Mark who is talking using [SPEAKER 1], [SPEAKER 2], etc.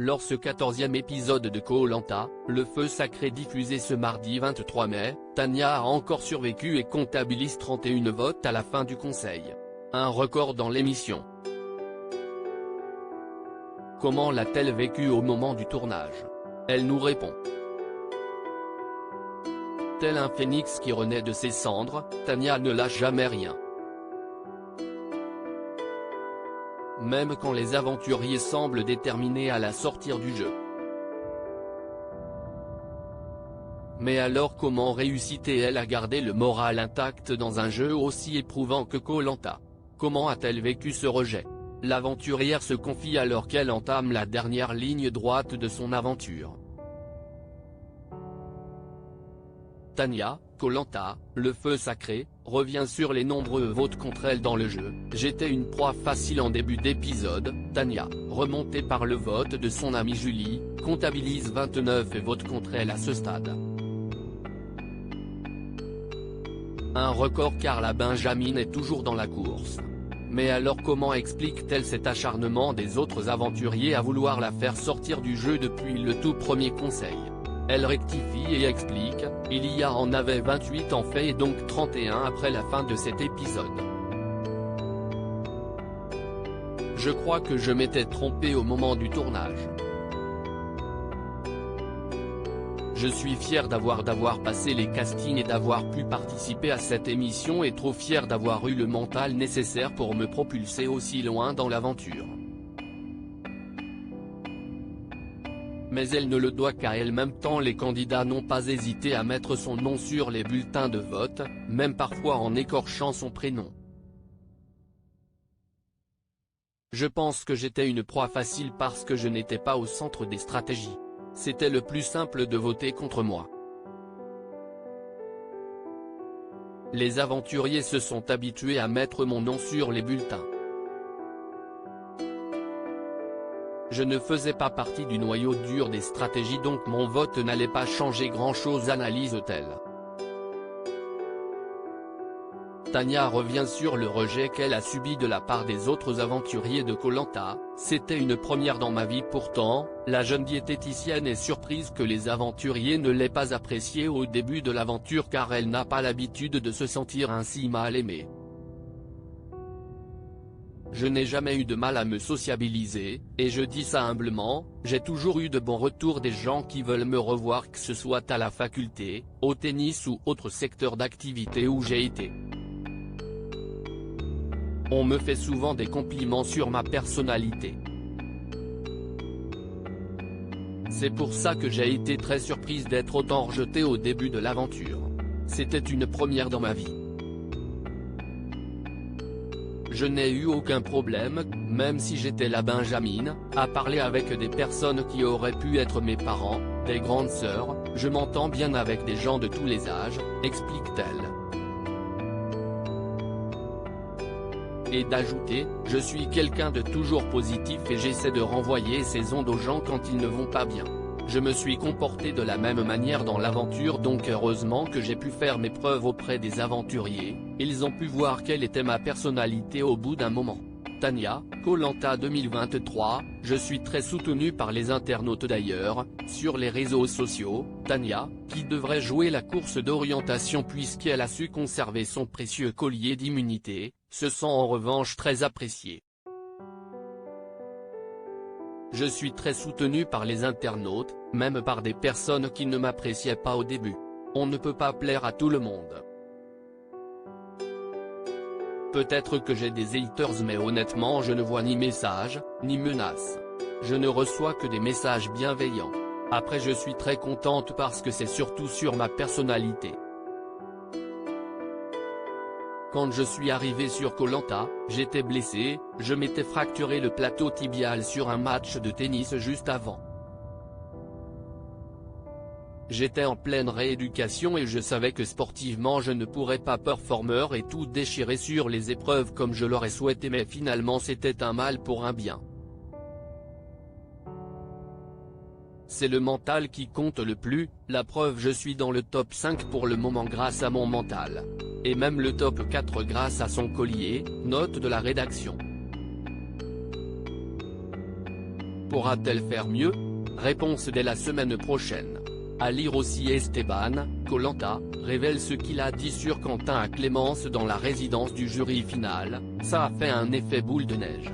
[SPEAKER 1] Lors ce 14e épisode de Koh-Lanta, le feu sacré diffusé ce mardi 23 mai, Tania a encore survécu et comptabilise 31 votes à la fin du conseil. Un record dans l'émission. Comment l'a-t-elle vécu au moment du tournage? Elle nous répond. Tel un phénix qui renaît de ses cendres, Tania ne lâche jamais rien. Même quand les aventuriers semblent déterminés à la sortir du jeu. Mais alors comment réussit-elle à garder le moral intact dans un jeu aussi éprouvant que Koh-Lanta? Comment a-t-elle vécu ce rejet? L'aventurière se confie alors qu'elle entame la dernière ligne droite de son aventure. Tania, Koh-Lanta, le feu sacré, revient sur les nombreux votes contre elle dans le jeu. J'étais une proie facile en début d'épisode. Tania, remontée par le vote de son amie Julie, comptabilise 29 votes contre elle à ce stade. Un record car la Benjamine est toujours dans la course. Mais alors comment explique-t-elle cet acharnement des autres aventuriers à vouloir la faire sortir du jeu depuis le tout premier conseil? Elle rectifie et explique, il y en avait 28 en fait et donc 31 après la fin de cet épisode. Je crois que je m'étais trompée au moment du tournage. Je suis fière d'avoir passé les castings et d'avoir pu participer à cette émission et trop fière d'avoir eu le mental nécessaire pour me propulser aussi loin dans l'aventure. Mais elle ne le doit qu'à elle. Même temps les candidats n'ont pas hésité à mettre son nom sur les bulletins de vote, même parfois en écorchant son prénom. Je pense que j'étais une proie facile parce que je n'étais pas au centre des stratégies. C'était le plus simple de voter contre moi. Les aventuriers se sont habitués à mettre mon nom sur les bulletins. Je ne faisais pas partie du noyau dur des stratégies donc mon vote n'allait pas changer grand-chose, analyse-t-elle. Tania revient sur le rejet qu'elle a subi de la part des autres aventuriers de Koh-Lanta. C'était une première dans ma vie pourtant, la jeune diététicienne est surprise que les aventuriers ne l'aient pas appréciée au début de l'aventure car elle n'a pas l'habitude de se sentir ainsi mal aimée. Je n'ai jamais eu de mal à me sociabiliser, et je dis ça humblement, j'ai toujours eu de bons retours des gens qui veulent me revoir que ce soit à la faculté, au tennis ou autre secteur d'activité où j'ai été. On me fait souvent des compliments sur ma personnalité. C'est pour ça que j'ai été très surprise d'être autant rejetée au début de l'aventure. C'était une première dans ma vie. Je n'ai eu aucun problème, même si j'étais la Benjamine, à parler avec des personnes qui auraient pu être mes parents, des grandes sœurs, je m'entends bien avec des gens de tous les âges, explique-t-elle. Et d'ajouter, je suis quelqu'un de toujours positif et j'essaie de renvoyer ces ondes aux gens quand ils ne vont pas bien. Je me suis comporté de la même manière dans l'aventure donc heureusement que j'ai pu faire mes preuves auprès des aventuriers, ils ont pu voir quelle était ma personnalité au bout d'un moment. Tania, Koh-Lanta 2023, je suis très soutenue par les internautes d'ailleurs, sur les réseaux sociaux, Tania, qui devrait jouer la course d'orientation puisqu'elle a su conserver son précieux collier d'immunité, se sent en revanche très appréciée. Je suis très soutenu par les internautes, même par des personnes qui ne m'appréciaient pas au début. On ne peut pas plaire à tout le monde. Peut-être que j'ai des haters mais honnêtement je ne vois ni messages, ni menaces. Je ne reçois que des messages bienveillants. Après je suis très contente parce que c'est surtout sur ma personnalité. Quand je suis arrivé sur Koh-Lanta, j'étais blessé, je m'étais fracturé le plateau tibial sur un match de tennis juste avant. J'étais en pleine rééducation et je savais que sportivement je ne pourrais pas performer et tout déchirer sur les épreuves comme je l'aurais souhaité mais finalement c'était un mal pour un bien. C'est le mental qui compte le plus, la preuve je suis dans le top 5 pour le moment grâce à mon mental. Et même le top 4 grâce à son collier, note de la rédaction. Pourra-t-elle faire mieux? Réponse dès la semaine prochaine. À lire aussi Esteban, Koh-Lanta, révèle ce qu'il a dit sur Quentin à Clémence dans la résidence du jury final, ça a fait un effet boule de neige.